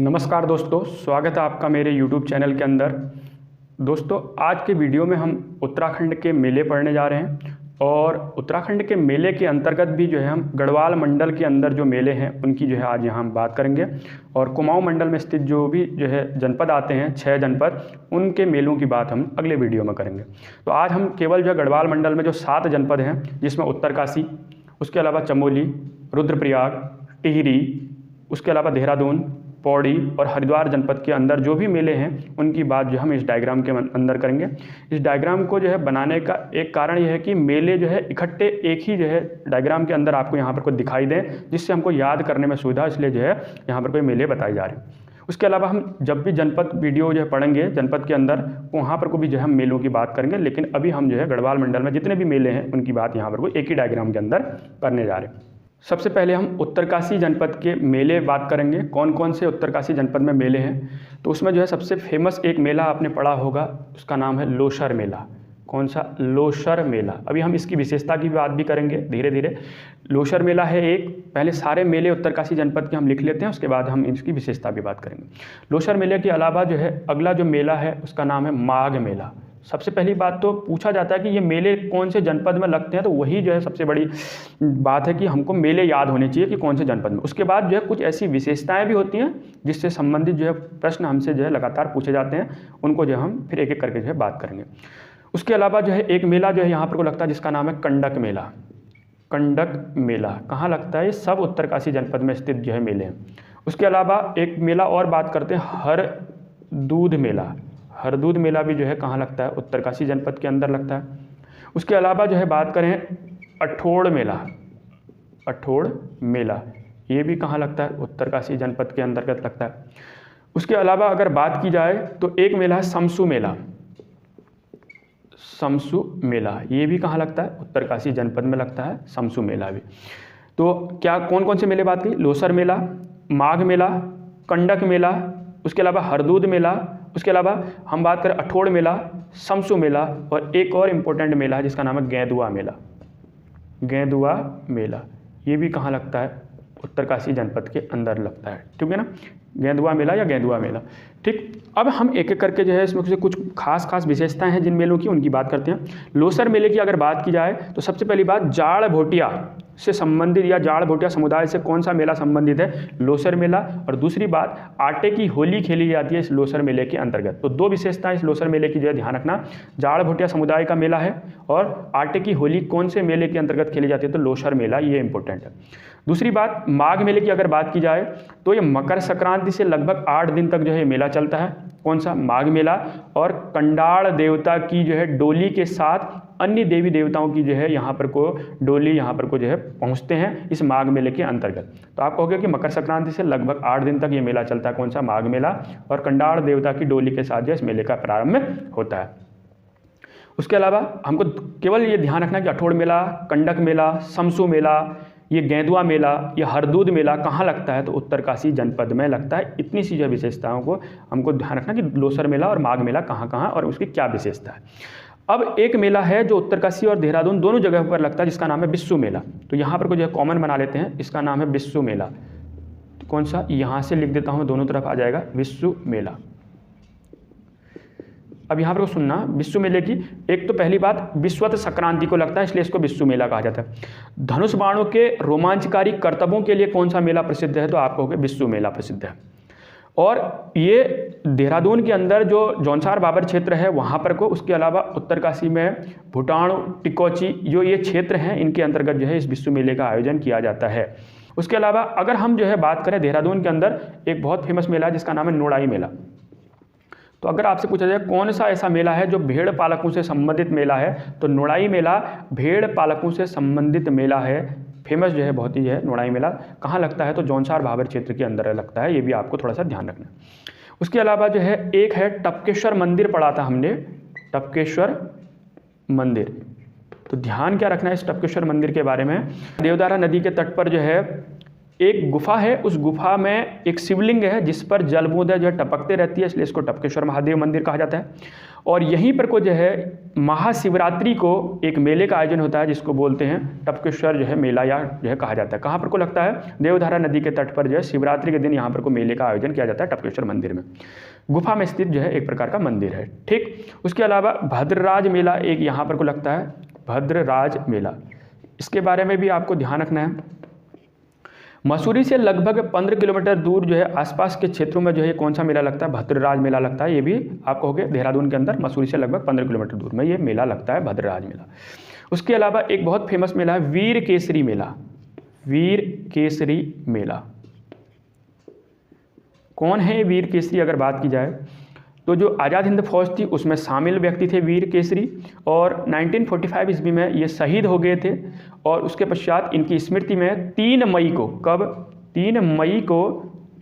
नमस्कार दोस्तों, स्वागत है आपका मेरे YouTube चैनल के अंदर। दोस्तों, आज के वीडियो में हम उत्तराखंड के मेले पढ़ने जा रहे हैं और उत्तराखंड के मेले के अंतर्गत भी जो है हम गढ़वाल मंडल के अंदर जो मेले हैं उनकी जो है आज यहाँ हम बात करेंगे। और कुमाऊं मंडल में स्थित जो भी जो है जनपद आते हैं, 6 जनपद, उनके मेलों की बात हम अगले वीडियो में करेंगे। तो आज हम केवल जो गढ़वाल मंडल में जो 7 जनपद हैं, जिसमें उत्तरकाशी, उसके अलावा चमोली, रुद्रप्रयाग, टिहरी, उसके अलावा देहरादून, पौड़ी और हरिद्वार जनपद के अंदर जो भी मेले हैं उनकी बात जो हम इस डायग्राम के अंदर करेंगे। इस डायग्राम को जो है बनाने का एक कारण यह है कि मेले जो है इकट्ठे एक ही जो है डायग्राम के अंदर आपको यहाँ पर कोई दिखाई दें, जिससे हमको याद करने में सुविधा, इसलिए जो है यहाँ पर कोई मेले बताए जा रहे हैं। उसके अलावा हम जब भी जनपद वीडियो जो है पढ़ेंगे जनपद के अंदर, वहाँ पर को भी जो है हम मेलों की बात करेंगे। लेकिन अभी हम जो है गढ़वाल मंडल में जितने भी मेले हैं उनकी बात यहाँ पर को एक ही डायग्राम के अंदर करने जा रहे हैं। सबसे पहले हम उत्तरकाशी जनपद के मेले बात करेंगे, कौन कौन से उत्तरकाशी जनपद में मेले हैं। तो उसमें जो है सबसे फेमस एक मेला आपने पढ़ा होगा, उसका नाम है लोसर मेला। कौन सा? लोसर मेला। अभी हम इसकी विशेषता की बात भी करेंगे धीरे धीरे। लोसर मेला है एक, पहले सारे मेले उत्तरकाशी जनपद के हम लिख लेते हैं, उसके बाद हम इसकी विशेषता भी बात करेंगे। लोसर मेले के अलावा जो है अगला जो मेला है उसका नाम है माघ मेला। सबसे पहली बात तो पूछा जाता है कि ये मेले कौन से जनपद में लगते हैं, तो वही जो है सबसे बड़ी बात है कि हमको मेले याद होने चाहिए कि कौन से जनपद में। उसके बाद जो है कुछ ऐसी विशेषताएं भी होती हैं जिससे संबंधित जो है प्रश्न हमसे जो है लगातार पूछे जाते हैं, उनको जो हम फिर एक एक करके जो है बात करेंगे। उसके अलावा जो है एक मेला जो है यहाँ पर को लगता है जिसका नाम है कंडक मेला। कंडक मेला कहाँ लगता है? ये सब उत्तरकाशी जनपद में स्थित जो है मेले हैं। उसके अलावा एक मेला और बात करते हैं, हरदूद मेला। हरदूद मेला भी जो है कहाँ लगता है? उत्तरकाशी जनपद के अंदर लगता है। उसके अलावा जो है बात करें अठोड़ मेला। अठोड़ मेला ये भी कहाँ लगता है? उत्तरकाशी जनपद के अंतर्गत लगता है। उसके अलावा अगर बात की जाए तो एक मेला है समसू मेला। समसू मेला ये भी कहाँ लगता है? उत्तरकाशी जनपद में लगता है समसू मेला भी। तो क्या कौन कौन से मेले बात की? लोसर मेला, माघ मेला, कंडक मेला, उसके अलावा हरदूद मेला, उसके अलावा हम बात करें अठोड़ मेला, समसू मेला, और एक और इम्पोर्टेंट मेला है जिसका नाम है गेंदुआ मेला। गेंदुआ मेला ये भी कहाँ लगता है? उत्तरकाशी जनपद के अंदर लगता है, ठीक है ना। गेंदुआ मेला या गेंदुआ मेला, ठीक। अब हम एक एक करके जो है इसमें से कुछ खास विशेषताएं हैं जिन मेलों की, उनकी बात करते हैं। लोसर मेले की अगर बात की जाए तो सबसे पहली बात, जाड़ भोटिया से संबंधित या जाड़ भोटिया समुदाय से कौन सा मेला संबंधित है? लोसर मेला। और दूसरी बात, आटे की होली खेली जाती है इस लोसर मेले के अंतर्गत। तो दो विशेषताएं इस लोसर मेले की जो है ध्यान रखना, जाड़ भोटिया समुदाय का मेला है और आटे की होली कौन से मेले के अंतर्गत खेली जाती है? तो लोसर मेला, ये इंपॉर्टेंट है। दूसरी बात, माघ मेले की अगर बात की जाए तो ये मकर संक्रांति से लगभग 8 दिन तक जो है मेला चलता है। कौन सा? माघ मेला। और कंडाल देवता की जो है डोली के साथ अन्य देवी देवताओं की जो है यहाँ पर को डोली यहाँ पर को जो है पहुँचते हैं इस माघ मेले के अंतर्गत। तो आप कहोगे कि मकर संक्रांति से लगभग 8 दिन तक ये मेला चलता है। कौन सा? माघ मेला। और कंडाल देवता की डोली के साथ जो इस मेले का प्रारंभ होता है। उसके अलावा हमको केवल ये ध्यान रखना कि अठोड़ मेला, कंडक मेला, समसू मेला, ये गेंदुआ मेला, ये हरदूद मेला कहाँ लगता है? तो उत्तरकाशी जनपद में लगता है। इतनी सी जो विशेषताओं को हमको ध्यान रखना कि लोसर मेला और माघ मेला कहाँ और उसकी क्या विशेषता है। अब एक मेला है जो उत्तरकाशी और देहरादून दोनों जगह पर लगता है, जिसका नाम है बिस्सू मेला। तो यहाँ पर को जो है कॉमन बना लेते हैं, इसका नाम है बिस्सू मेला। तो कौन सा? यहाँ से लिख देता हूँ, दोनों तरफ आ जाएगा बिस्सू मेला। अब यहाँ पर सुनना, बिस्सू मेले की एक तो पहली बात, विश्वत संक्रांति को लगता है, इसलिए इसको बिस्सू मेला कहा जाता है। धनुष बाणों के रोमांचकारी करतबों के लिए कौन सा मेला प्रसिद्ध है? तो आप कहोगे बिस्सू मेला प्रसिद्ध है। और ये देहरादून के अंदर जो जौनसार बाबर क्षेत्र है वहाँ पर को, उसके अलावा उत्तरकाशी में भूटान, टिकोची, जो ये क्षेत्र हैं, इनके अंतर्गत जो है इस बिस्सू मेले का आयोजन किया जाता है। उसके अलावा अगर हम जो है बात करें देहरादून के अंदर एक बहुत फेमस मेला है जिसका नाम है नोड़ाई मेला। तो अगर आपसे पूछा जाए कौन सा ऐसा मेला है जो भेड़ पालकों से संबंधित मेला है, तो नोड़ाई मेला भेड़ पालकों से संबंधित मेला है। फेमस जो है बहुत ही है नोड़ाई मेला। कहाँ लगता है? तो जौनसार भाबर क्षेत्र के अंदर लगता है। ये भी आपको थोड़ा सा ध्यान रखना। उसके अलावा जो है एक है टपकेश्वर मंदिर, पढ़ा था हमने, टपकेश्वर मंदिर। तो ध्यान क्या रखना है इस टपकेश्वर मंदिर के बारे में? देवदारा नदी के तट पर जो है एक गुफा है, उस गुफा में एक शिवलिंग है जिस पर जल बूंदें जो है टपकते रहती है, इसलिए इसको टपकेश्वर महादेव मंदिर कहा जाता है। और यहीं पर को जो है महाशिवरात्रि को एक मेले का आयोजन होता है जिसको बोलते हैं टपकेश्वर जो है मेला या जो है कहा जाता है। कहाँ पर को लगता है? देवधारा नदी के तट पर जो है शिवरात्रि के दिन यहाँ पर को मेले का आयोजन किया जाता है टपकेश्वर मंदिर में। गुफा में स्थित जो है एक प्रकार का मंदिर है। ठीक, उसके अलावा भद्रराज मेला एक यहाँ पर को लगता है, भद्रराज मेला, इसके बारे में भी आपको ध्यान रखना है। मसूरी से लगभग 15 किलोमीटर दूर जो है आसपास के क्षेत्रों में जो है कौन सा मेला लगता है? भद्रराज मेला लगता है। ये भी आप कहोगे देहरादून के अंदर मसूरी से लगभग 15 किलोमीटर दूर में ये मेला लगता है, भद्रराज मेला। उसके अलावा एक बहुत फेमस मेला है वीर केसरी मेला। वीर केसरी मेला कौन है वीर केसरी? अगर बात की जाए तो जो आज़ाद हिंद फौज थी उसमें शामिल व्यक्ति थे वीर केसरी, और 1945 ईस्वी में ये शहीद हो गए थे। और उसके पश्चात इनकी स्मृति में 3 मई को, कब? 3 मई को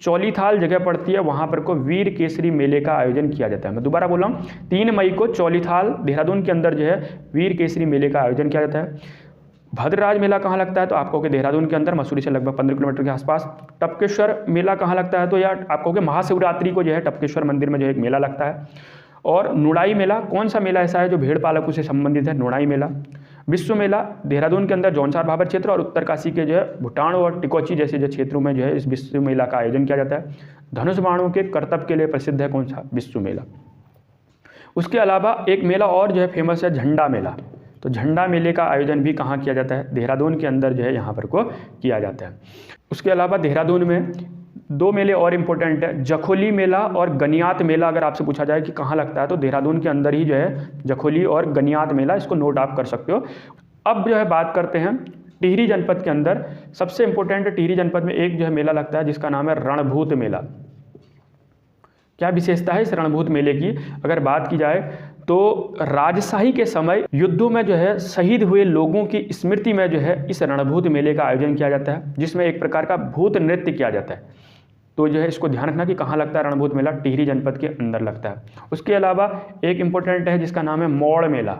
चौलीथाल जगह पड़ती है, वहाँ पर को वीर केसरी मेले का आयोजन किया जाता है। मैं दोबारा बोल रहा हूँ, 3 मई को चौलीथाल देहरादून के अंदर जो है वीर केसरी मेले का आयोजन किया जाता है। भद्रराज मेला कहाँ लगता है? तो आप कहोगे देहरादून के अंदर, मसूरी से लगभग 15 किलोमीटर के आसपास। टपकेश्वर मेला कहाँ लगता है? तो यार आप कहोगे महाशिवरात्रि को जो है टपकेश्वर मंदिर में जो एक मेला लगता है। और नुड़ाई मेला, कौन सा मेला ऐसा है जो भेड़ पालकों से संबंधित है? नुड़ाई मेला। विश्व मेला देहरादून के अंदर जौनसार भाबर क्षेत्र और उत्तरकाशी के जो है भूटान और टिकोची जैसे जो क्षेत्रों में जो है इस विश्व मेला का आयोजन किया जाता है। धनुष बाणों के करतब के लिए प्रसिद्ध है कौन सा? विश्व मेला। उसके अलावा एक मेला और जो है फेमस है झंडा मेला। तो झंडा मेले का आयोजन भी कहाँ किया जाता है? देहरादून के अंदर जो है यहाँ पर को किया जाता है। उसके अलावा देहरादून में 2 मेले और इम्पोर्टेंट है, जखोली मेला और गनियात मेला। अगर आपसे पूछा जाए कि कहाँ लगता है तो देहरादून के अंदर ही जो है जखोली और गनियात मेला, इसको नोट आप कर सकते हो। अब जो है बात करते हैं टिहरी जनपद के अंदर। सबसे इम्पोर्टेंट टिहरी जनपद में एक जो है मेला लगता है जिसका नाम है रणभूत मेला। क्या विशेषता है इस रणभूत मेले की? अगर बात की जाए तो राजशाही के समय युद्धों में जो है शहीद हुए लोगों की स्मृति में जो है इस रणभूत मेले का आयोजन किया जाता है, जिसमें एक प्रकार का भूत नृत्य किया जाता है। तो जो है इसको ध्यान रखना कि कहाँ लगता है रणभूत मेला? टिहरी जनपद के अंदर लगता है। उसके अलावा एक इम्पोर्टेंट है जिसका नाम है मोड़ मेला।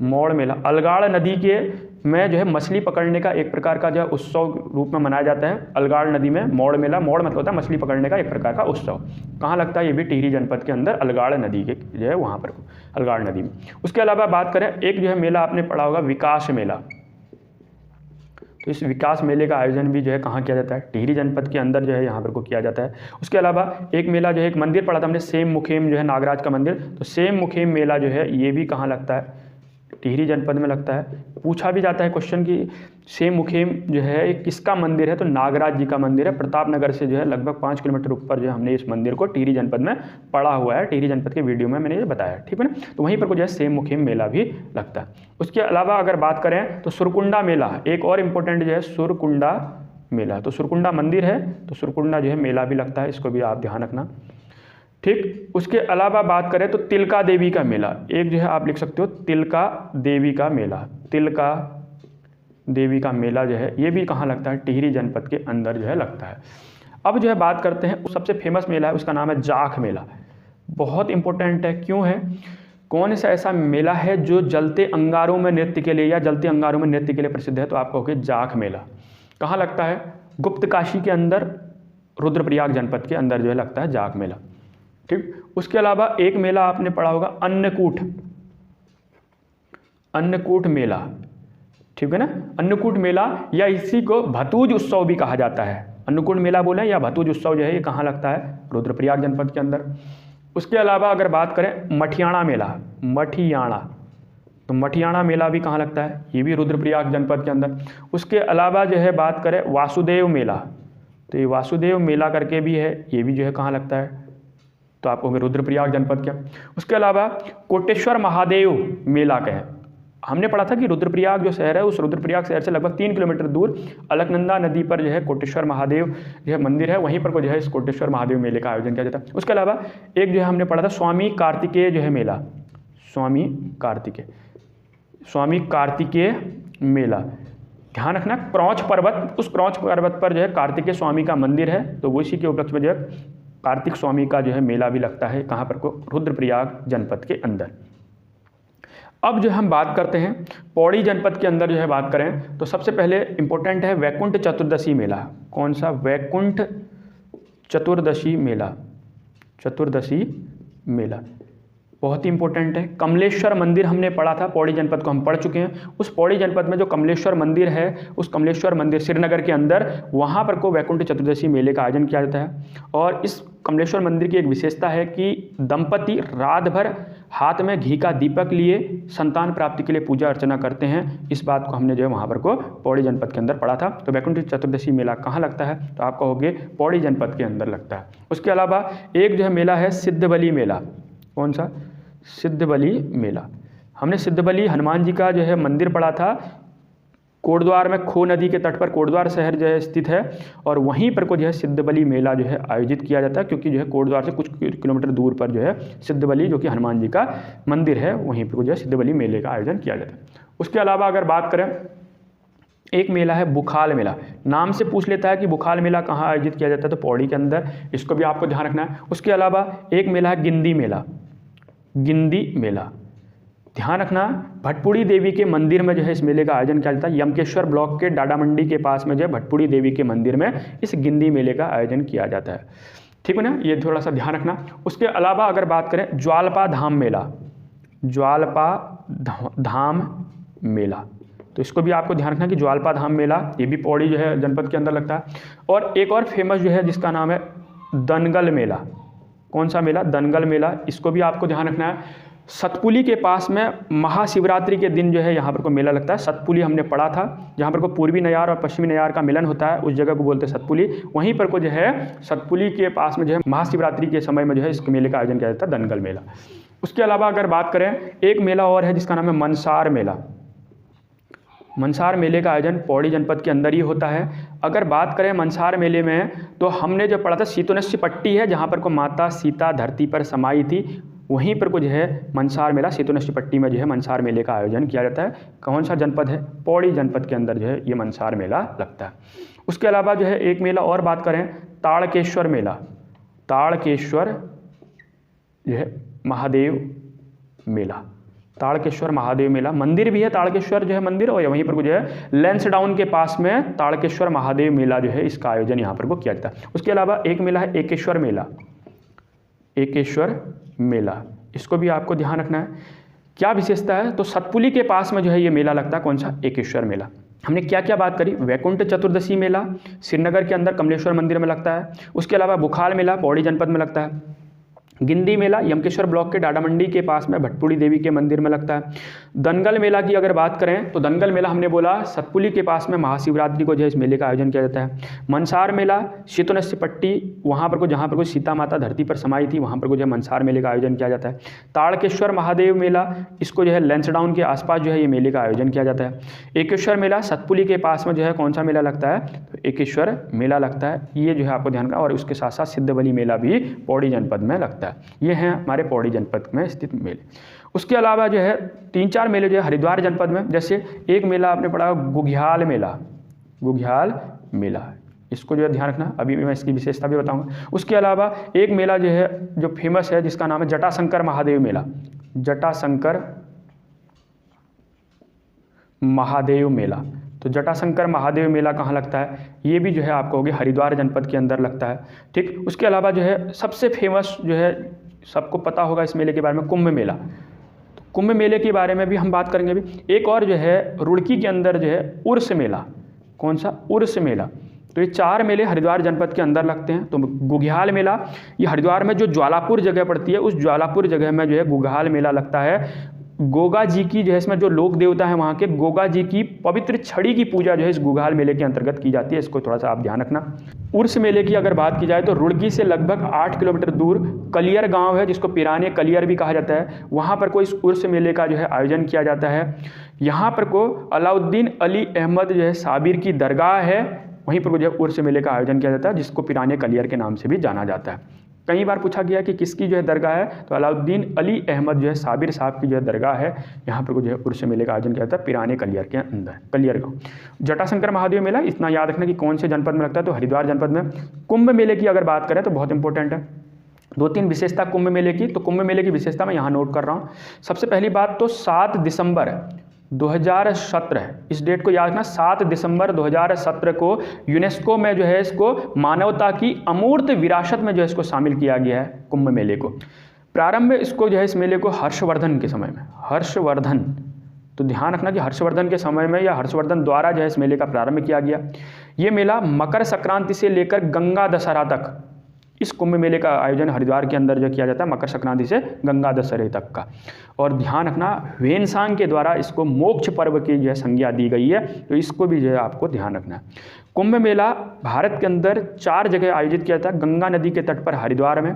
मोड़ मेला अलगाड़ नदी के में जो है मछली पकड़ने का एक प्रकार का जो है उत्सव रूप में मनाया जाता है। अलगाड़ नदी में मोड़ मेला, मोड़ मतलब होता है मछली पकड़ने का एक प्रकार का उत्सव। कहाँ लगता है? ये भी टिहरी जनपद के अंदर अलगाड़ नदी के जो है वहाँ पर, अलगाड़ नदी में। उसके अलावा बात करें एक जो है मेला आपने पढ़ा होगा विकास मेला। तो इस विकास मेले का आयोजन भी जो है कहाँ किया जाता है? टिहरी जनपद के अंदर जो है यहाँ पर को किया जाता है। उसके अलावा एक मेला जो है एक मंदिर पढ़ा था हमने, सेम मुखेम जो है नागराज का मंदिर। तो सेम मुखेम मेला जो है ये भी कहाँ लगता है? टिहरी जनपद में लगता है। पूछा भी जाता है क्वेश्चन कि सेम मुखेम जो है एक किसका मंदिर है? तो नागराज जी का मंदिर है। प्रतापनगर से जो है लगभग 5 किलोमीटर ऊपर जो है हमने इस मंदिर को टिहरी जनपद में पढ़ा हुआ है। टिहरी जनपद के वीडियो में मैंने ये बताया, ठीक है ना। तो वहीं पर को जो है सेम मुखेम मेला भी लगता है। उसके अलावा अगर बात करें तो सुरकुंडा मेला एक और इम्पोर्टेंट जो है सुरकुंडा मेला। तो सुरकुंडा मंदिर है तो सुरकुंडा जो है मेला भी लगता है, इसको भी आप ध्यान रखना, ठीक। उसके अलावा बात करें तो तिलका देवी का मेला, एक जो है आप लिख सकते हो तिलका देवी का मेला। तिलका देवी का मेला जो है ये भी कहाँ लगता है? टिहरी जनपद के अंदर जो है लगता है। अब जो है बात करते हैं सबसे फेमस मेला है, उसका नाम है जाख मेला। बहुत इंपॉर्टेंट है, क्यों है? कौन सा ऐसा मेला है जो जलते अंगारों में नृत्य के लिए या जलते अंगारों में नृत्य के लिए प्रसिद्ध है? तो आप कहोगे जाख मेला। कहाँ लगता है? गुप्त काशी के अंदर, रुद्रप्रयाग जनपद के अंदर जो है लगता है जाख मेला, ठीक। उसके अलावा एक मेला आपने पढ़ा होगा अन्नकूट, अन्नकूट मेला, ठीक है ना। अन्नकूट मेला या इसी को भतूज उत्सव भी कहा जाता है। अन्नकूट मेला बोले या भतूज उत्सव जो है ये कहाँ लगता है? रुद्रप्रयाग जनपद के अंदर। उसके अलावा अगर बात करें मठियाणा मेला, मठियाणा, तो मठियाणा मेला भी कहाँ लगता है? ये भी रुद्रप्रयाग जनपद के अंदर। उसके अलावा जो है बात करें वासुदेव मेला, तो ये वासुदेव मेला करके भी है, ये भी जो है कहाँ लगता है? तो आपको रुद्रप्रयाग जनपद क्या। उसके अलावा कोटेश्वर महादेव मेला का है, हमने पढ़ा था कि रुद्रप्रयाग जो शहर है उस रुद्रप्रयाग शहर से लगभग 3 किलोमीटर दूर अलकनंदा नदी पर जो है कोटेश्वर महादेव जो है मंदिर है, वहीं पर को जो है इस कोटेश्वर महादेव मेले का आयोजन किया जाता है। उसके अलावा एक जो है हमने पढ़ा था स्वामी कार्तिकेय जो है मेला, स्वामी कार्तिकेय, स्वामी कार्तिकेय मेला। ध्यान रखना क्रौच पर्वत, उस क्रौच पर्वत पर जो है कार्तिकेय स्वामी का मंदिर है, तो वो इसी के उपलक्ष्य में जो है कार्तिक स्वामी का जो है मेला भी लगता है। कहाँ पर को? रुद्रप्रयाग जनपद के अंदर। अब जो हम बात करते हैं पौड़ी जनपद के अंदर जो है बात करें तो सबसे पहले इम्पोर्टेंट है वैकुंठ चतुर्दशी मेला। कौन सा? वैकुंठ चतुर्दशी मेला। चतुर्दशी मेला बहुत ही इंपॉर्टेंट है। कमलेश्वर मंदिर हमने पढ़ा था, पौड़ी जनपद को हम पढ़ चुके हैं। उस पौड़ी जनपद में जो कमलेश्वर मंदिर है, उस कमलेश्वर मंदिर श्रीनगर के अंदर, वहाँ पर को वैकुंठ चतुर्दशी मेले का आयोजन किया जाता है। और इस कमलेश्वर मंदिर की एक विशेषता है कि दंपति रात भर हाथ में घी का दीपक लिए संतान प्राप्ति के लिए पूजा अर्चना करते हैं। इस बात को हमने जो है वहाँ पर को पौड़ी जनपद के अंदर पढ़ा था। तो वैकुंठ चतुर्दशी मेला कहाँ लगता है? तो आप कहोगे पौड़ी जनपद के अंदर लगता है। उसके अलावा एक जो है मेला है सिद्धबली मेला। कौन सा? सिद्धबली मेला। हमने सिद्धबली हनुमान जी का जो है मंदिर पढ़ा था। कोटद्वार में खो नदी के तट पर कोटद्वार शहर जो है स्थित है और वहीं पर को जो है सिद्धबली मेला जो है आयोजित किया जाता है, क्योंकि जो है कोटद्वार से कुछ किलोमीटर दूर पर जो है सिद्धबली जो कि हनुमान जी का मंदिर है, वहीं पर जो है सिद्धबली मेले का आयोजन किया जाता है। उसके अलावा अगर बात करें, एक मेला है बुखाल मेला। नाम से पूछ लेता है कि बुखाल मेला कहाँ आयोजित किया जाता है, तो पौड़ी के अंदर, इसको भी आपको ध्यान रखना है। उसके अलावा एक मेला है गिंदी मेला। गिंदी मेला ध्यान रखना, भटपुड़ी देवी के मंदिर में जो है इस मेले का आयोजन किया जाता है। यमकेश्वर ब्लॉक के डाडा मंडी के पास में जो है भटपुड़ी देवी के मंदिर में इस गिंदी मेले का आयोजन किया जाता है। ठीक है ना, ये थोड़ा सा ध्यान रखना। उसके अलावा अगर बात करें ज्वालपा धाम मेला। ज्वालपा धाम मेला, तो इसको भी आपको ध्यान रखना कि ज्वालपा धाम मेला ये भी पौड़ी जो है जनपद के अंदर लगता है। और एक और फेमस जो है जिसका नाम है दनगल मेला। कौन सा मेला? दनगल मेला। इसको भी आपको ध्यान रखना है। सतपुली के पास में महाशिवरात्रि के दिन जो है यहाँ पर को मेला लगता है। सतपुली हमने पढ़ा था, जहाँ पर को पूर्वी नयार और पश्चिमी नयार का मिलन होता है, उस जगह को बोलते हैं सतपुली। वहीं पर को जो है सतपुली के पास में जो है महाशिवरात्रि के समय में जो है इस मेले का आयोजन किया जाता है, दनगल मेला। उसके अलावा अगर बात करें, एक मेला और है जिसका नाम है मनसार मेला। मनसार मेले का आयोजन पौड़ी जनपद के अंदर ही होता है। अगर बात करें मनसार मेले में, तो हमने जो पढ़ा था शीतोष्ण पट्टी है, जहाँ पर को माता सीता धरती पर समाई थी, वहीं पर को जो है मनसार मेला शीतोष्ण पट्टी में जो है मनसार मेले का आयोजन किया जाता है। कौन सा जनपद है? पौड़ी जनपद के अंदर जो है ये मनसार मेला लगता है। उसके अलावा जो है एक मेला और बात करें, ताड़केश्वर मेला। ताड़केश्वर जो है महादेव मेला। ताड़केश्वर महादेव मेला मंदिर भी है, ताड़केश्वर जो है मंदिर, और वहीं पर जो है लैंसडाउन के पास में ताड़केश्वर महादेव मेला जो है इसका आयोजन यहाँ पर को किया जाता है। उसके अलावा एक मेला है एकेश्वर मेला। एकेश्वर मेला, इसको भी आपको ध्यान रखना है। क्या विशेषता है? तो सतपुली के पास में जो है ये मेला लगता है। कौन सा? एकेश्वर मेला। हमने क्या क्या बात करी? वैकुंठ चतुर्दशी मेला श्रीनगर के अंदर कमलेश्वर मंदिर में लगता है। उसके अलावा बुखाल मेला पौड़ी जनपद में लगता है। गिंदी मेला यमकेश्वर ब्लॉक के डाडा मंडी के पास में भटपुड़ी देवी के मंदिर में लगता है। दनगल मेला की अगर बात करें, तो दनगल मेला हमने बोला सतपुली के पास में महाशिवरात्रि को जो है इस मेले का आयोजन किया जाता है। मनसार मेला शीतोष्ण पट्टी, वहाँ पर को जहाँ पर को सीता माता धरती पर समाई थी, वहाँ पर को जो है मनसार मेले का आयोजन किया जाता है। ताड़केश्वर महादेव मेला, इसको जो है लैंसडाउन के आसपास जो है ये मेले का आयोजन किया जाता है। एकेश्वर मेला सतपुली के पास में जो है कौन सा मेला लगता है? तो एकेश्वर मेला लगता है। ये जो है आपको ध्यान रखना। और उसके साथ साथ सिद्धबली मेला भी पौड़ी जनपद में लगता है। ये हैं हमारे पौड़ी जनपद में स्थित मेले। उसके अलावा जो है 3-4 मेले जो है हरिद्वार जनपद में, जैसे एक मेला आपने पढ़ा गुघियाल मेला। गुघियाल मेला, इसको जो है ध्यान रखना, अभी मैं इसकी विशेषता भी बताऊंगा। उसके अलावा एक मेला जो है जो फेमस है जिसका नाम है जटाशंकर महादेव मेला। जटाशंकर महादेव मेला, तो जटाशंकर महादेव मेला कहाँ लगता है? ये भी जो है आपको होगी हरिद्वार जनपद के अंदर लगता है। ठीक, उसके अलावा जो है सबसे फेमस जो है सबको पता होगा इस मेले के बारे में, कुंभ मेला। तो कुंभ मेले के बारे में भी हम बात करेंगे अभी। एक और जो है रुड़की के अंदर जो है उर्स मेला। कौन सा? उर्स मेला। तो ये 4 मेले हरिद्वार जनपद के अंदर लगते हैं। तो गुघियाल मेला ये हरिद्वार में जो ज्वालापुर जगह पड़ती है, उस ज्वालापुर जगह में जो है गुघियाल मेला लगता है। गोगा जी की जो है इसमें जो लोक देवता है वहाँ के, गोगा जी की पवित्र छड़ी की पूजा जो है इस गुघियाल मेले के अंतर्गत की जाती है। इसको थोड़ा सा आप ध्यान रखना। उर्स मेले की अगर बात की जाए तो रुड़की से लगभग 8 किलोमीटर दूर कलियर गांव है, जिसको पिराने कलियर भी कहा जाता है। वहाँ पर को इस उर्स मेले का जो है आयोजन किया जाता है। यहाँ पर को अलाउद्दीन अली अहमद जो है साबिर की दरगाह है, वहीं पर जो है उर्स मेले का आयोजन किया जाता है, जिसको पिराने कलियर के नाम से भी जाना जाता है। कई बार पूछा गया कि किसकी जो है दरगाह है, तो अलाउद्दीन अली अहमद जो है साबिर साहब की जो है दरगाह है। यहाँ पर जो है उर्स मेले का आयोजन किया जाता है पिराने कलियर के अंदर, कलियर गाँव। जटाशंकर महादेव मेला इतना याद रखना कि कौन से जनपद में लगता है, तो हरिद्वार जनपद में। कुंभ मेले की अगर बात करें तो बहुत इंपॉर्टेंट है। 2-3 विशेषता कुंभ मेले की। तो कुंभ मेले की विशेषता मैं यहाँ नोट कर रहा हूँ। सबसे पहली बात तो 7 दिसंबर 2017, इस डेट को याद रखना, 7 दिसंबर 2017 को यूनेस्को में जो है इसको मानवता की अमूर्त विरासत में जो है इसको शामिल किया गया है कुंभ मेले को। प्रारंभ इसको जो है इस मेले को हर्षवर्धन के समय में, हर्षवर्धन, तो ध्यान रखना कि हर्षवर्धन के समय में या हर्षवर्धन द्वारा जो है इस मेले का प्रारंभ किया गया। ये मेला मकर संक्रांति से लेकर गंगा दशहरा तक, इस कुंभ मेले का आयोजन हरिद्वार के अंदर जो किया जाता है मकर संक्रांति से गंगा दशहरे तक का। और ध्यान रखना ह्वेनसांग के द्वारा इसको मोक्ष पर्व की जो है संज्ञा दी गई है, तो इसको भी जो है आपको ध्यान रखना है। कुंभ मेला भारत के अंदर 4 जगह आयोजित किया जाता है। गंगा नदी के तट पर हरिद्वार में,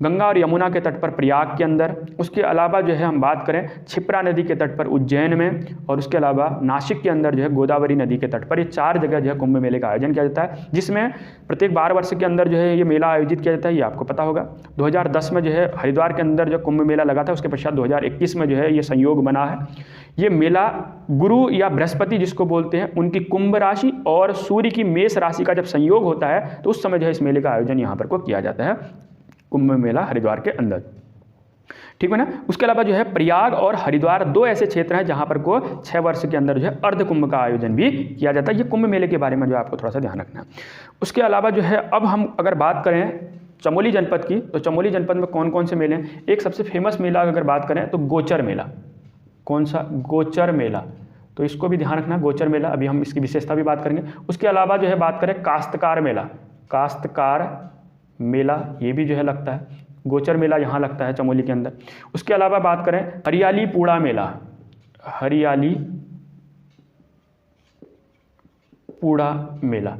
गंगा और यमुना के तट पर प्रयाग के अंदर, उसके अलावा जो है हम बात करें क्षिप्रा नदी के तट पर उज्जैन में, और उसके अलावा नासिक के अंदर जो है गोदावरी नदी के तट पर। ये 4 जगह जो है कुंभ मेले का आयोजन किया जाता है, जिसमें प्रत्येक 12 वर्ष के अंदर जो है ये मेला आयोजित किया जाता है, ये आपको पता होगा। 2010 में जो है हरिद्वार के अंदर जो कुंभ मेला लगा था, उसके पश्चात 2021 में जो है ये संयोग बना है। ये मेला गुरु या बृहस्पति जिसको बोलते हैं, उनकी कुंभ राशि और सूर्य की मेष राशि का जब संयोग होता है, तो उस समय जो है इस मेले का आयोजन यहाँ पर को किया जाता है, कुंभ मेला हरिद्वार के अंदर, ठीक है ना। उसके अलावा जो है प्रयाग और हरिद्वार 2 ऐसे क्षेत्र हैं जहाँ पर को 6 वर्ष के अंदर जो है अर्ध कुंभ का आयोजन भी किया जाता है। ये कुंभ मेले के बारे में जो आपको थोड़ा सा ध्यान रखना है। उसके अलावा जो है अब हम अगर बात करें चमोली जनपद की, तो चमोली जनपद में कौन कौन से मेले हैं। एक सबसे फेमस मेला अगर बात करें तो गोचर मेला। कौन सा? गोचर मेला, तो इसको भी ध्यान रखना, गोचर मेला, अभी हम इसकी विशेषता भी बात करेंगे। उसके अलावा जो है बात करें काश्तकार मेला, काश्तकार मेला ये भी जो है लगता है, गोचर मेला यहाँ लगता है चमोली के अंदर। उसके अलावा बात करें हरियाली पूड़ा मेला, हरियाली पूड़ा मेला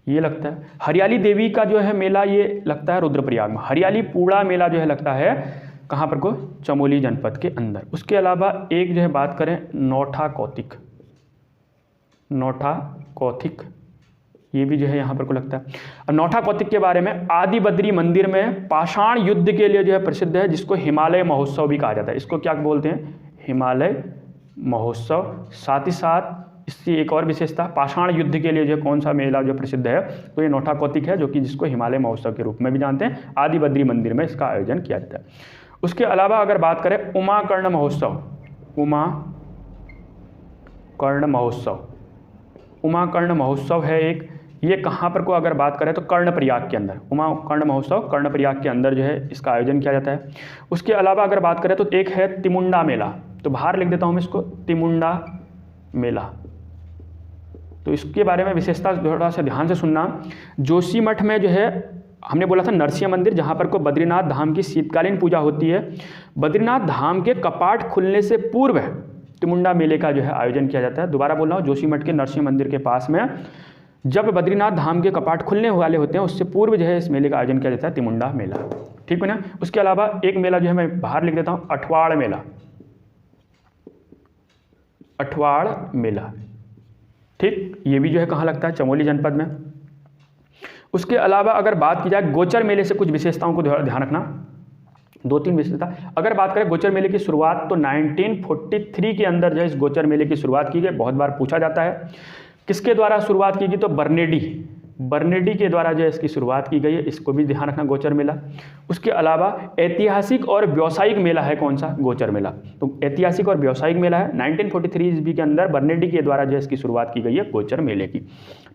ये लगता है। हरियाली देवी का जो है मेला ये लगता है रुद्रप्रयाग में। हरियाली पूड़ा मेला जो है लगता है कहाँ पर को? चमोली जनपद के अंदर। उसके अलावा एक जो है बात करें नौठा कौतिक, नौठा कौतिक ये भी जो है यहाँ पर को लगता है। अब नौठा कौतिक के बारे में, आदि बद्री मंदिर में पाषाण युद्ध के लिए जो है प्रसिद्ध है, जिसको हिमालय महोत्सव भी कहा जाता है। इसको क्या बोलते हैं? हिमालय महोत्सव। साथ ही साथ इसकी एक और विशेषता, पाषाण युद्ध के लिए जो कौन सा मेला जो प्रसिद्ध है, तो ये नौठा कौतिक है, जो कि जिसको हिमालय महोत्सव के रूप में भी जानते हैं। आदि बद्री मंदिर में इसका आयोजन किया जाता है। उसके अलावा अगर बात करें उमा कर्ण महोत्सव, उमा कर्ण महोत्सव, उमा कर्ण महोत्सव है एक, ये कहाँ पर को अगर बात करें तो कर्णप्रयाग के अंदर, उमा कर्ण महोत्सव कर्णप्रयाग के अंदर जो है इसका आयोजन किया जाता है। उसके अलावा अगर बात करें तो एक है तिमुंडा मेला, तो बाहर लिख देता हूँ मैं इसको, तिमुंडा मेला। तो इसके बारे में विशेषता थोड़ा सा ध्यान से सुनना। जोशीमठ में जो है हमने बोला था नरसिंह मंदिर, जहाँ पर को बद्रीनाथ धाम की शीतकालीन पूजा होती है। बद्रीनाथ धाम के कपाट खुलने से पूर्व तिमुंडा मेले का जो है आयोजन किया जाता है। दोबारा बोल रहा हूँ, जोशीमठ के नरसिंह मंदिर के पास में जब बद्रीनाथ धाम के कपाट खुलने वाले होते हैं, उससे पूर्व जो है इस मेले का आयोजन किया जाता है, तिमुंडा मेला, ठीक है ना। उसके अलावा एक मेला जो है मैं बाहर लिख देता हूँ, अठवाड़ मेला, अठवाड़ मेला, ठीक, ये भी जो है कहाँ लगता है? चमोली जनपद में। उसके अलावा अगर बात की जाए गोचर मेले से कुछ विशेषताओं को ध्यान रखना, 2-3 विशेषता। अगर बात करें गोचर मेले की शुरुआत, तो 1943 के अंदर जो है इस गोचर मेले की शुरुआत की गई। बहुत बार पूछा जाता है किसके द्वारा शुरुआत की गई, तो बर्नेडी के द्वारा जो है इसकी शुरुआत की गई है, इसको भी ध्यान रखना, गोचर मेला। उसके अलावा ऐतिहासिक और व्यावसायिक मेला है कौन सा? गोचर मेला। तो ऐतिहासिक और व्यावसायिक मेला है 1943 ईस्वी के अंदर बर्नेडी के द्वारा जो है इसकी शुरुआत की गई है गोचर मेले की,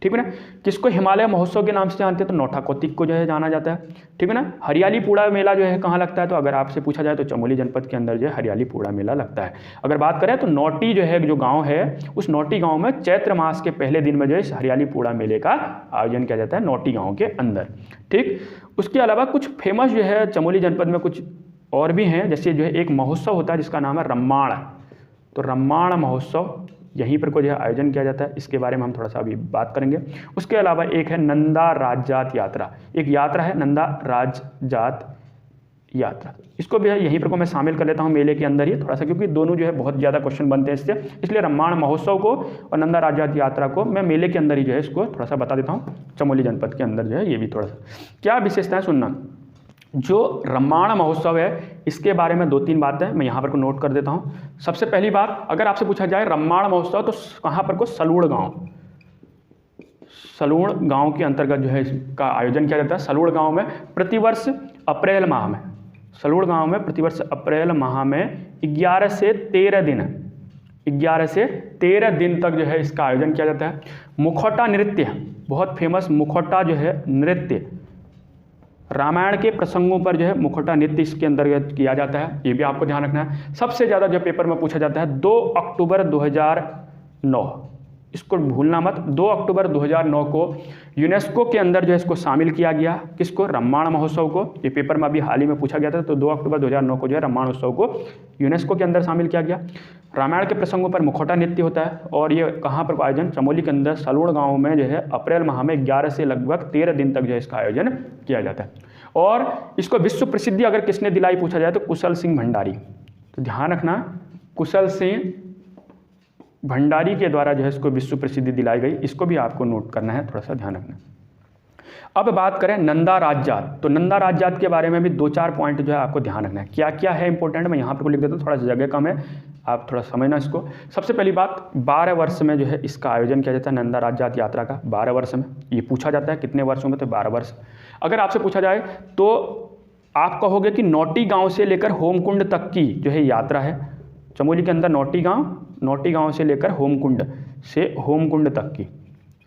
ठीक है ना। किसको हिमालय महोत्सव के नाम से जानते हैं? तो नौठा कौतिक को जो है जाना जाता है, ठीक है ना। हरियाली पूड़ा मेला जो है कहाँ लगता है? तो अगर आपसे पूछा जाए तो चमोली जनपद के अंदर जो है हरियाली पूड़ा मेला लगता है। अगर बात करें तो नौटी जो है जो गाँव है, उस नौटी गाँव में चैत्र मास के पहले दिन में जो है इस हरियाली पूड़ा मेले का आयोजन किया जाता है, नौटी गाँव के अंदर, ठीक। उसके अलावा कुछ फेमस जो है चमोली जनपद में कुछ और भी हैं, जैसे जो है एक महोत्सव होता है जिसका नाम है रम्माण, तो रम्माण महोत्सव यहीं पर को जो है आयोजन किया जाता है, इसके बारे में हम थोड़ा सा अभी बात करेंगे। उसके अलावा एक है नंदा राजजात यात्रा, एक यात्रा है नंदा राजजात यात्रा, इसको भी है यहीं पर को मैं शामिल कर लेता हूँ मेले के अंदर ही थोड़ा सा, क्योंकि दोनों जो है बहुत ज़्यादा क्वेश्चन बनते हैं इससे, इसलिए रम्माण महोत्सव को और नंदा राजजात यात्रा को मैं मेले के अंदर ही जो है इसको थोड़ा सा बता देता हूँ। चमोली जनपद के अंदर जो है ये भी थोड़ा सा क्या विशेषताएं सुनना। जो रम्माण महोत्सव है इसके बारे में 2-3 बातें मैं यहाँ पर को नोट कर देता हूँ। सबसे पहली बात, अगर आपसे पूछा जाए रम्माण महोत्सव तो कहाँ पर को? सलूड़ गाँव, सलूड़ गांव के अंतर्गत जो है इसका आयोजन किया जाता है। सलूड़ गांव में प्रतिवर्ष अप्रैल माह में, सलूड़ गांव में प्रतिवर्ष अप्रैल माह में 11 से 13 दिन तक जो है इसका आयोजन किया जाता है। मुखौटा नृत्य, बहुत फेमस मुखौटा जो है नृत्य, रामायण के प्रसंगों पर जो है मुखौटा नृत्य इसके अंतर्गत किया जाता है, ये भी आपको ध्यान रखना है। सबसे ज़्यादा जो पेपर में पूछा जाता है 2 अक्टूबर 2009, इसको भूलना मत। 2 अक्टूबर 2009 को यूनेस्को के अंदर जो है इसको शामिल किया गया, किसको? रामायण महोत्सव को। ये पेपर में अभी हाल ही में पूछा गया था, तो 2 अक्टूबर 2009 को जो है रामायण उत्सव को यूनेस्को के अंदर शामिल किया गया। रामायण के प्रसंगों पर मुखौटा नृत्य होता है, और ये कहाँ पर आयोजन? चमोली के अंदर सलूड़ गांव में जो है अप्रैल माह में 11 से लगभग 13 दिन तक जो है इसका आयोजन किया जाता है। और इसको विश्व प्रसिद्धि अगर किसने दिलाई पूछा जाए तो कुशल सिंह भंडारी। तो ध्यान रखना, कुशल सिंह भंडारी के द्वारा जो है इसको विश्व प्रसिद्धि दिलाई गई, इसको भी आपको नोट करना है, थोड़ा सा ध्यान रखना। अब बात करें नंदा राजजात, तो नंदा राजजात के बारे में भी 2-4 पॉइंट जो है आपको ध्यान रखना है। क्या क्या है इंपॉर्टेंट, मैं यहाँ पर लिख देता हूँ, थोड़ा सा जगह कम है, आप थोड़ा समझना इसको। सबसे पहली बात, 12 वर्ष में जो है इसका आयोजन किया जाता है नंदा राजजात यात्रा का, 12 वर्ष में। ये पूछा जाता है कितने वर्षों में, तो 12 वर्ष। अगर आपसे पूछा जाए तो आप कहोगे कि नौटी गाँव से लेकर होमकुंड तक की जो है यात्रा है। चमोली के अंदर नौटी गांव से लेकर होमकुंड तक की,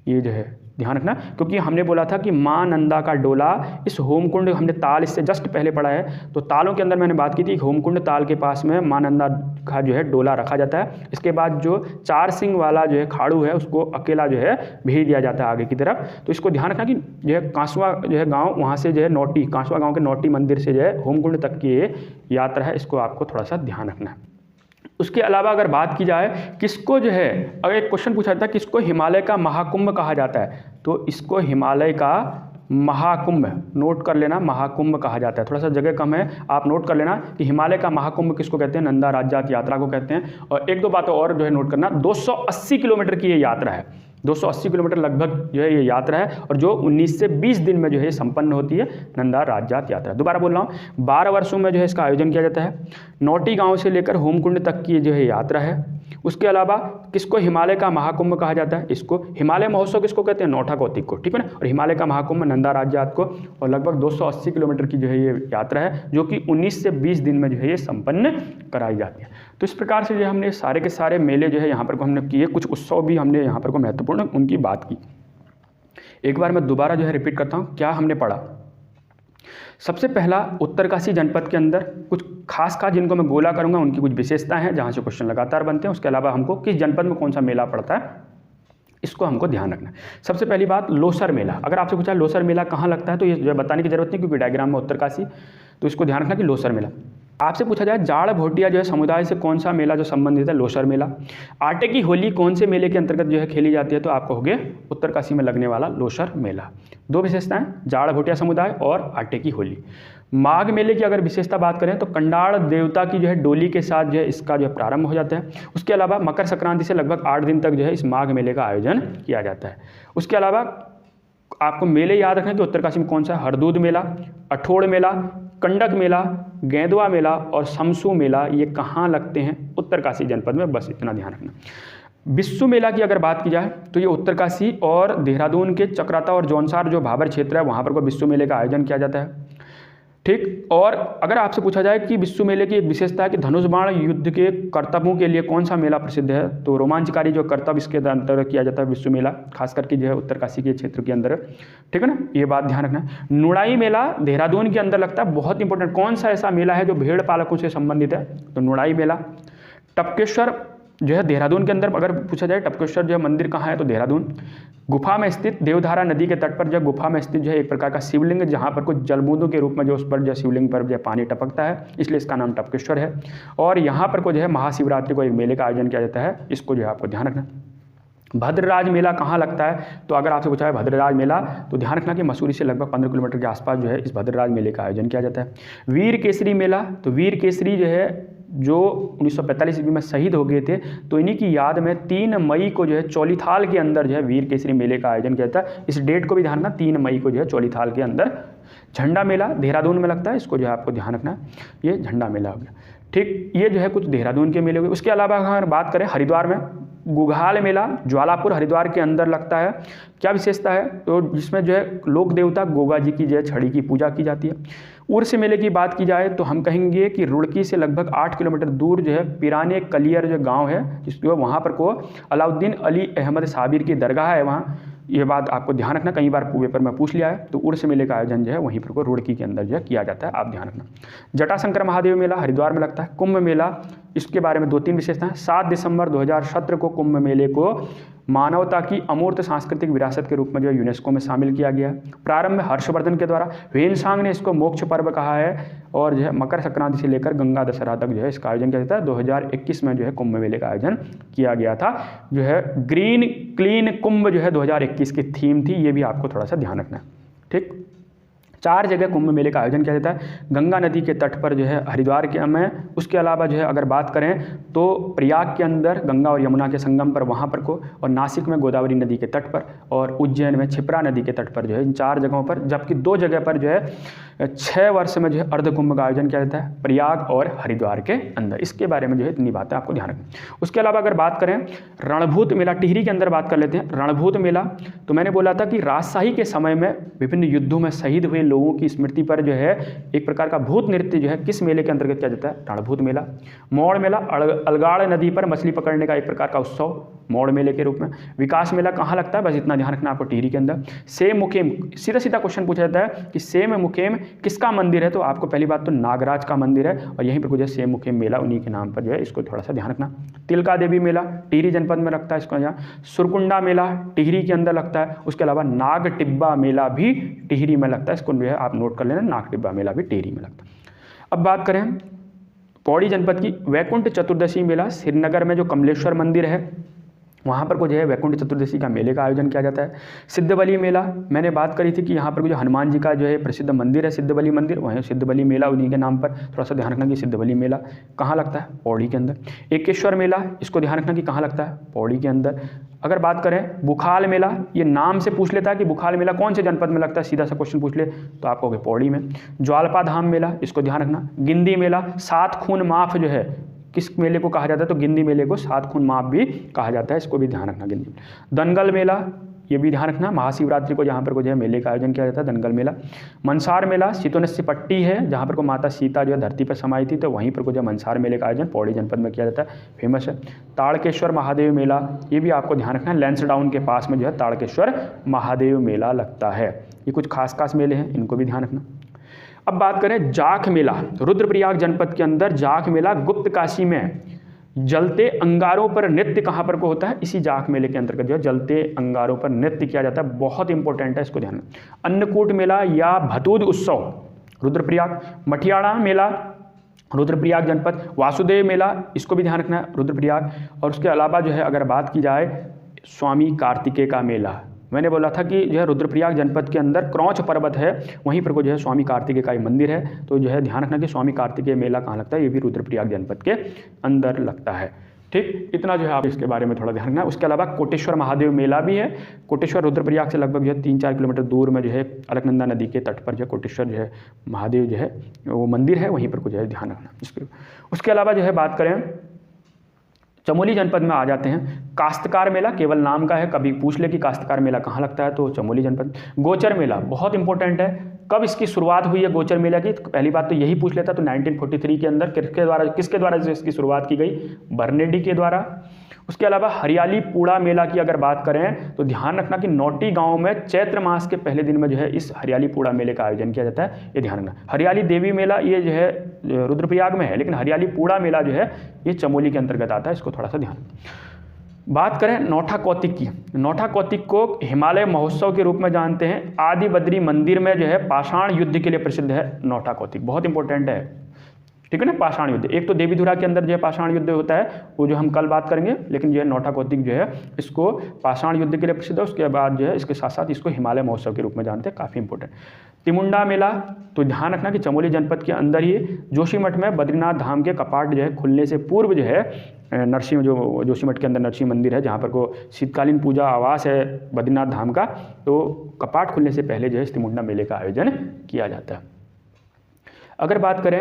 ये जो है ध्यान रखना, क्योंकि हमने बोला था कि माँ नंदा का डोला, इस होमकुंड, हमने ताल इससे जस्ट पहले पढ़ा है, तो तालों के अंदर मैंने बात की थी, होमकुंड ताल के पास में माँ नंदा का जो है डोला रखा जाता है। इसके बाद जो 4 सिंह वाला जो है खाड़ू है उसको अकेला जो है भेज दिया जाता है आगे की तरफ। तो इसको ध्यान रखना कि जो है कांसवा जो है गाँव, वहाँ से जो है नौटी, कांसवा गाँव के नौटी मंदिर से जो है होमकुंड तक की ये यात्रा है, इसको आपको थोड़ा सा ध्यान रखना है। उसके अलावा अगर बात की जाए किसको जो है, अगर एक क्वेश्चन पूछा जाता है किसको हिमालय का महाकुंभ कहा जाता है, तो इसको हिमालय का महाकुंभ नोट कर लेना, महाकुंभ कहा जाता है। थोड़ा सा जगह कम है, आप नोट कर लेना कि हिमालय का महाकुंभ किसको कहते हैं, नंदा राजजात यात्रा को कहते हैं। और 1-2 बातें और जो है नोट करना, 280 किलोमीटर की ये यात्रा है, 280 किलोमीटर लगभग जो है ये यात्रा है, और जो 19 से 20 दिन में जो है संपन्न होती है नंदा राजजात यात्रा। दोबारा बोल रहा हूँ, 12 वर्षों में जो है इसका आयोजन किया जाता है। नौटी गांव से लेकर होमकुंड तक की जो है यात्रा है। उसके अलावा किसको हिमालय का महाकुंभ कहा जाता है, इसको हिमालय महोत्सव किसको कहते हैं, नौठा कौतिक को, ठीक है ना। और हिमालय का महाकुंभ नंदा राजजात को, और लगभग 280 किलोमीटर की जो है ये यात्रा है, जो कि 19 से 20 दिन में जो है ये संपन्न कराई जाती है। तो इस प्रकार से जो हमने सारे के सारे मेले जो है यहाँ पर को हमने किए, कुछ उत्सव भी हमने यहाँ पर को महत्वपूर्ण उनकी बात की। एक बार मैं दोबारा जो है रिपीट करता हूँ, क्या हमने पढ़ा। सबसे पहला, उत्तरकाशी जनपद के अंदर कुछ खास जिनको मैं गोला करूंगा उनकी कुछ विशेषताएं हैं जहां से क्वेश्चन लगातार बनते हैं। उसके अलावा हमको किस जनपद में कौन सा मेला पड़ता है, इसको हमको ध्यान रखना है। सबसे पहली बात, लोसर मेला। अगर आपसे पूछा लोसर मेला कहाँ लगता है, तो ये जो बताने की जरूरत नहीं, क्योंकि डायग्राम में उत्तरकाशी, तो इसको ध्यान रखना कि लोसर मेला। आपसे पूछा जाए जाड़ भोटिया जो है समुदाय से कौन सा मेला जो संबंधित है, लोसर मेला। आटे की होली कौन से मेले के अंतर्गत जो है खेली जाती है, तो आपको हो गया उत्तरकाशी में लगने वाला लोसर मेला। 2 विशेषताएं, जाड़ भोटिया समुदाय और आटे की होली। माघ मेले की अगर विशेषता बात करें तो कंडाड़ देवता की जो है डोली के साथ जो है इसका जो है प्रारंभ हो जाता है। उसके अलावा मकर संक्रांति से लगभग 8 दिन तक जो है इस माघ मेले का आयोजन किया जाता है। उसके अलावा आपको मेले याद रखना कि उत्तरकाशी में कौन सा, हरदूद मेला, अठोड़ मेला, कंडक मेला, गेंदवा मेला और शमसू मेला, ये कहाँ लगते हैं, उत्तरकाशी जनपद में, बस इतना ध्यान रखना। बिस्सू मेला की अगर बात की जाए तो ये उत्तरकाशी और देहरादून के चक्राता और जौनसार जो भाबर क्षेत्र है वहाँ पर को बिस्सू मेले का आयोजन किया जाता है, ठीक। और अगर आपसे पूछा जाए कि बिस्सू मेले की एक विशेषता है कि धनुष बाण युद्ध के करतबों के लिए कौन सा मेला प्रसिद्ध है, तो रोमांचकारी जो करतब इसके अंतर्गत किया जाता है बिस्सू मेला, खास करके जो है उत्तरकाशी के क्षेत्र के अंदर, ठीक है ना, ये बात ध्यान रखना। नुड़ाई मेला देहरादून के अंदर लगता है, बहुत इंपॉर्टेंट, कौन सा ऐसा मेला है जो भेड़ पालकों से संबंधित है, तो नुड़ाई मेला। टपकेश्वर जो है देहरादून के अंदर अगर पूछा जाए, टपकेश्वर जो है मंदिर कहाँ है, तो देहरादून। गुफा में स्थित देवधारा नदी के तट पर जो गुफा में स्थित जो है एक प्रकार का शिवलिंग, जहाँ पर कुछ जलबूंदों के रूप में जो उस पर जो शिवलिंग पर जो पानी टपकता है, इसलिए इसका नाम टपकेश्वर है। और यहाँ पर को जो है महाशिवरात्रि को एक मेले का आयोजन किया जाता है, इसको जो है आपको ध्यान रखना। भद्रराज मेला कहाँ लगता है, तो अगर आपसे पूछा है भद्रराज मेला, तो ध्यान रखना कि मसूरी से लगभग 15 किलोमीटर के आसपास जो है इस भद्रराज मेले का आयोजन किया जाता है। वीर केसरी मेला, तो वीर केसरी जो है जो 1945 ईस्वी में शहीद हो गए थे, तो इन्हीं की याद में 3 मई को जो है चौलीथाल के अंदर जो है वीर केसरी मेले का आयोजन किया जाता है। इस डेट को भी ध्यान रखना, 3 मई को जो है चौलीथाल के अंदर। झंडा मेला देहरादून में लगता है, इसको जो है आपको ध्यान रखना, ये झंडा मेला हो गया। ठीक, ये जो है कुछ देहरादून के मेले हुए। उसके अलावा अगर बात करें हरिद्वार में गुघाल मेला ज्वालापुर हरिद्वार के अंदर लगता है। क्या विशेषता है, तो जिसमें जो है लोक देवता गोगा जी की जो है छड़ी की पूजा की जाती है। उर्स मेले की बात की जाए तो हम कहेंगे कि रुड़की से लगभग 8 किलोमीटर दूर जो है पिराने कलियर जो गांव है, जिसको वहाँ पर को अलाउद्दीन अली अहमद साबिर की दरगाह है वहाँ। ये बात आपको ध्यान रखना, कई बार पेपर में पूछ लिया है। तो उर्स मेले का आयोजन जो है वहीं पर को रुड़की के अंदर जो है किया जाता है, आप ध्यान रखना। जटाशंकर महादेव मेला हरिद्वार में लगता है। कुंभ मेला, इसके बारे में 2-3 विशेषताएं। 7 दिसंबर 2017 को कुंभ मेले को मानवता की अमूर्त सांस्कृतिक विरासत के रूप में जो है यूनेस्को में शामिल किया गया। प्रारंभ में हर्षवर्धन के द्वारा, ह्वेनसांग ने इसको मोक्ष पर्व कहा है और जो है मकर संक्रांति से लेकर गंगा दशहरा तक जो है इसका आयोजन किया जाता है। 2021 में जो है कुंभ मेले का आयोजन किया गया था। जो है ग्रीन क्लीन कुंभ जो है 2021 की थीम थी, ये भी आपको थोड़ा सा ध्यान रखना है। ठीक, 4 जगह कुंभ मेले का आयोजन किया जाता है। गंगा नदी के तट पर जो है हरिद्वार के में, उसके अलावा जो है अगर बात करें तो प्रयाग के अंदर गंगा और यमुना के संगम पर वहाँ पर को, और नासिक में गोदावरी नदी के तट पर, और उज्जैन में क्षिप्रा नदी के तट पर जो है इन 4 जगहों पर, जबकि 2 जगह पर जो है 6 वर्ष में जो है अर्ध कुंभ का आयोजन किया जाता है, प्रयाग और हरिद्वार के अंदर। इसके बारे में जो है इतनी बातें आपको ध्यान रखनी। उसके अलावा अगर बात करें रणभूत मेला, टिहरी के अंदर बात कर लेते हैं। रणभूत मेला, तो मैंने बोला था कि राजशाही के समय में विभिन्न युद्धों में शहीद हुए लोगों की स्मृति पर जो है एक प्रकार का भूत नृत्य जो है किस मेले के अंतर्गत किया जाता है, रणभूत मेला। मोड़ मेला, अलगाड़ नदी पर मछली पकड़ने का एक प्रकार का उत्सव मोड़ मेले के रूप में। विकास मेला कहाँ लगता है, बस इतना ध्यान रखना आपको टिहरी के अंदर। सेम मुखेम, सीधा सीधा क्वेश्चन पूछा जाता है कि सेम मुखेम किसका मंदिर है, तो आपको पहली बात तो नागराज का मंदिर है, और यहीं पर कुछ सेम मुखेम मेला उन्हीं के नाम पर जो है, इसको थोड़ा सा ध्यान रखना। तिलका देवी मेला टिहरी जनपद में लगता है, इसको यहाँ। सुरकुंडा मेला टिहरी के अंदर लगता है। उसके अलावा नाग टिब्बा मेला भी टिहरी में लगता है, इसको जो है आप नोट कर लेना, नाग टिब्बा मेला भी टिहरी में लगता है। अब बात करें पौड़ी जनपद की, वैकुंठ चतुर्दशी मेला श्रीनगर में जो कमलेश्वर मंदिर है वहाँ पर को जो है वैकुंठ चतुर्दशी का मेले का आयोजन किया जाता है। सिद्धबली मेला, मैंने बात करी थी कि यहाँ पर जो हनुमान जी का जो है प्रसिद्ध मंदिर है सिद्धबली मंदिर, वहीं सिद्धबली मेला उन्हीं के नाम पर, थोड़ा सा ध्यान रखना कि सिद्धबली मेला कहाँ लगता है, पौड़ी के अंदर। एकेश्वर मेला, इसको ध्यान रखना कि कहाँ लगता है, पौड़ी के अंदर। अगर बात करें बुखाल मेला, ये नाम से पूछ लेता है कि बुखाल मेला कौन से जनपद में लगता है, सीधा सा क्वेश्चन पूछ ले तो आप कहोगे पौड़ी में। ज्वालपा धाम मेला, इसको ध्यान रखना। गिंदी मेला, 7 खून माफ जो है किस मेले को कहा जाता है, तो गिंदी मेले को 7 खून माफ भी कहा जाता है, इसको भी ध्यान रखना। गिंदी दनगल मेला, ये भी ध्यान रखना, महाशिवरात्रि को जहाँ पर को जो है मेले का आयोजन किया जाता है, दनगल मेला। मनसार मेला, शीतोनस्य पट्टी है जहाँ पर को माता सीता जो है धरती पर समाई थी, तो वहीं पर को जो मनसार मेले का आयोजन पौड़ी जनपद में किया जाता है, फेमस है। ताड़केश्वर महादेव मेला, ये भी आपको ध्यान रखना है, लैंसडाउन के पास में जो है ताड़केश्वर महादेव मेला लगता है। ये कुछ खास मेले हैं, इनको भी ध्यान रखना। अब बात करें जाख मेला, रुद्रप्रयाग जनपद के अंदर जाख मेला गुप्त काशी में जलते अंगारों पर नृत्य कहाँ पर को होता है, इसी जाख मेले के अंतर्गत जो है जलते अंगारों पर नृत्य किया जाता है, बहुत इंपॉर्टेंट है, इसको ध्यान रखना। अन्नकूट मेला या भतूद उत्सव रुद्रप्रयाग। मठियाड़ा मेला रुद्रप्रयाग जनपद। वासुदेव मेला, इसको भी ध्यान रखना है, रुद्रप्रयाग। और उसके अलावा जो है अगर बात की जाए स्वामी कार्तिकेय का मेला, मैंने बोला था कि जो है रुद्रप्रयाग जनपद के अंदर क्रौच पर्वत है, वहीं पर को जो है स्वामी कार्तिकेय का मंदिर है, तो जो है ध्यान रखना कि स्वामी कार्तिकेय मेला कहाँ लगता है, ये भी रुद्रप्रयाग जनपद के अंदर लगता है। ठीक, इतना जो है आप इसके बारे में थोड़ा ध्यान रखना। उसके अलावा कोटेश्वर महादेव मेला भी है। कोटेश्वर रुद्रप्रयाग से लगभग जो है 3-4 किलोमीटर दूर में जो है अलकनंदा नदी के तट पर जो है कोटेश्वर जो है महादेव जो है वो मंदिर है, वहीं पर को जो है ध्यान रखना। उसके अलावा जो है बात करें चमोली जनपद में आ जाते हैं। काश्तकार मेला केवल नाम का है, कभी पूछ ले कि काश्तकार मेला कहाँ लगता है, तो चमोली जनपद। गोचर मेला बहुत इंपॉर्टेंट है, कब इसकी शुरुआत हुई है गोचर मेला की, तो पहली बात तो यही पूछ लेता, तो 1943 के अंदर किसके द्वारा इसकी शुरुआत की गई, बर्नेडी के द्वारा। उसके अलावा हरियाली पूड़ा मेला की अगर बात करें तो ध्यान रखना कि नौटी गांव में चैत्र मास के पहले दिन में जो है इस हरियाली पूड़ा मेले का आयोजन किया जाता है, ये ध्यान रखना। हरियाली देवी मेला ये जो है रुद्रप्रयाग में है, लेकिन हरियाली पूड़ा मेला जो है ये चमोली के अंतर्गत आता है, इसको थोड़ा सा ध्यान। बात करें नौठा कौतिक की, नौठा कौतिक को हिमालय महोत्सव के रूप में जानते हैं। आदि बद्री मंदिर में जो है पाषाण युद्ध के लिए प्रसिद्ध है नौठा कौतिक, बहुत इंपॉर्टेंट है, ठीक है ना। पाषाण युद्ध, एक तो देवीधुरा के अंदर जो है पाषाण युद्ध होता है, वो जो हम कल बात करेंगे, लेकिन जो है नौठा कौतिक जो है इसको पाषाण युद्ध के लिए प्रसिद्ध है। उसके बाद जो है इसके साथ साथ इसको हिमालय महोत्सव के रूप में जानते हैं, काफ़ी इंपॉर्टेंट। तिमुंडा मेला, तो ध्यान रखना कि चमोली जनपद के अंदर ही जोशीमठ में बद्रीनाथ धाम के कपाट जो है खुलने से पूर्व जो है नरसिंह, जो जोशीमठ के अंदर नरसिंह मंदिर है जहाँ पर को शीतकालीन पूजा आवास है बद्रीनाथ धाम का, तो कपाट खुलने से पहले जो है तिमुंडा मेले का आयोजन किया जाता है। अगर बात करें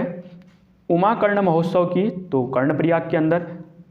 उमाकर्ण महोत्सव की तो कर्णप्रयाग के अंदर।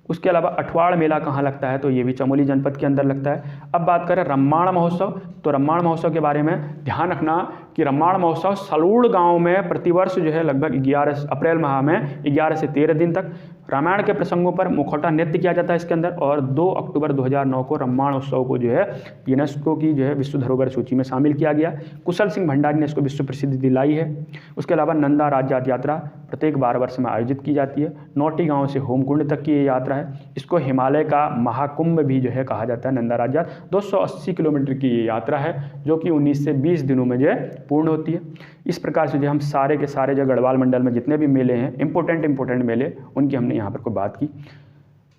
उसके अलावा अठवाड़ मेला कहाँ लगता है, तो ये भी चमोली जनपद के अंदर लगता है। अब बात करें रम्माण महोत्सव, तो रम्माण महोत्सव के बारे में ध्यान रखना कि रम्माण महोत्सव सलूड़ गांव में प्रतिवर्ष जो है लगभग 11 अप्रैल माह में 11 से 13 दिन तक रामायण के प्रसंगों पर मुखौटा नृत्य किया जाता है इसके अंदर। और 2 अक्टूबर 2009 को रम्माण उत्सव को जो है यूनेस्को की जो है विश्व धरोहर सूची में शामिल किया गया। कुशल सिंह भंडारी ने इसको विश्व प्रसिद्धि दिलाई है। उसके अलावा नंदा राज्य यात्रा प्रत्येक 12 वर्ष में आयोजित की जाती है। नौटी गांव से होमकुंड तक की ये यात्रा है। इसको हिमालय का महाकुंभ भी जो है कहा जाता है। नंदा राज्य 280 किलोमीटर की ये यात्रा है जो कि 19 से 20 दिनों में जो है पूर्ण होती है। इस प्रकार से जो हम सारे के सारे जो गढ़वाल मंडल में जितने भी मेले हैं इंपॉर्टेंट मेले, उनकी हमने यहाँ पर कोई बात की।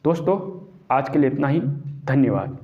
दोस्तों आज के लिए इतना ही, धन्यवाद।